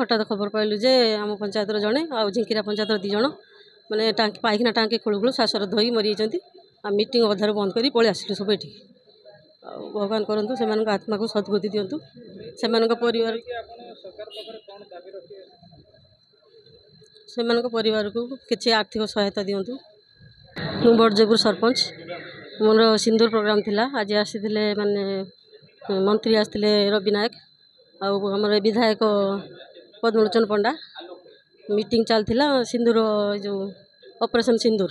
हठात खबर पाइलु जे आम पंचायत जड़े आ झिंकिरा पंचायत 2 जन मैंने टाँकी पाइखना टाँकी खोलू खोलू श्वास धोई मरी जाती मीटिंग अधार बंद कर पलि आसिलु सब ये भगवान करूँ से आत्मा को सद्गति दिंतु से परिवार को किसी आर्थिक सहायता दिंतु। मु बड़जयपुर सरपंच मोर सिंदूर प्रोग्राम थिला आज आसी माने मंत्री आसते रवि नायक आम विधायक पद्मलोचन पंडा मीटिंग चलता सिंदूर जो ऑपरेशन सिंदूर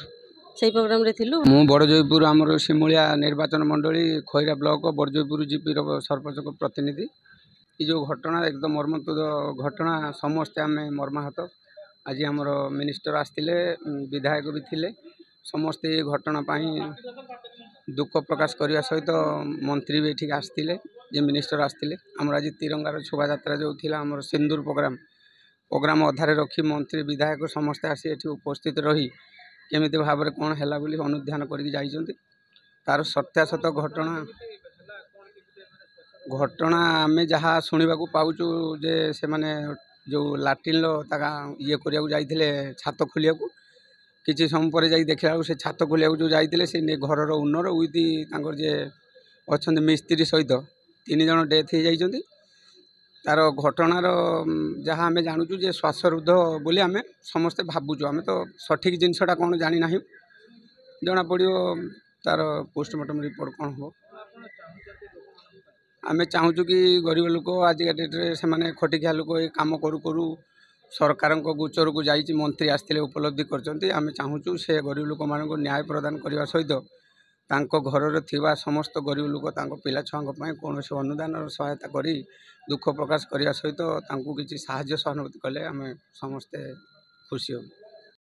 से प्रोग्राम रे थिलु। मु बड़जयपुर आमर सिमुलिया निर्वाचन मंडली खैरा ब्लॉक बड़जयपुर जीपी सरपंच को प्रतिनिधि ये जो घटना एकदम मर्मन्तुद घटना समस्ते आम मर्माहत आज आमर मिनिस्टर आसते विधायक भी थिले समस्ते ये घटना दुख प्रकाश करने सहित मंत्री भी ये आसते जे मिनिस्टर आसते आमर आज तिरंगार शोभा यात्रा जो थी आमर सिंदूर प्रोग्राम अधारे रखी मंत्री विधायक समस्ते आसी एठी उपस्थित रही केमिति भाव में कौन है बोली अनुध्यान कर तार सत्यासत घटना आम जहाँ शुणा पाचु जे से माने जो लाट्रिन ये करते छात खोलिया किसी समय पर जा देखा से छात खोलिया जो जाते से घर ओनर विथ जे अच्छा मिस्त्री सहित 3 जन डेथ हो जाती तार घटनार जहाँ आम जानूँ जे श्वासरुद्ध बोली आम समस्ते भावुँ आम तो सठिक जिनसटा कौन जानी ना जना पड़ो तार पोस्टमार्टम रिपोर्ट कौन हो आम चाहूँ कि गरीब लोक आजिका डेट्रे से खटिकिया लोक ये कम करू करू सरकार गोचर को जाइए मंत्री आसते उपलब्धि कर चाहूँ से गरीब लोक मान न्याय प्रदान करने सहित घर थिबा समस्त गरीब लोक पिला छुआ कौन से अनुदान सहायता करी दुख प्रकाश करने सहित किसी साहाय्य सहानुभूति कले आम समस्ते खुशी हो।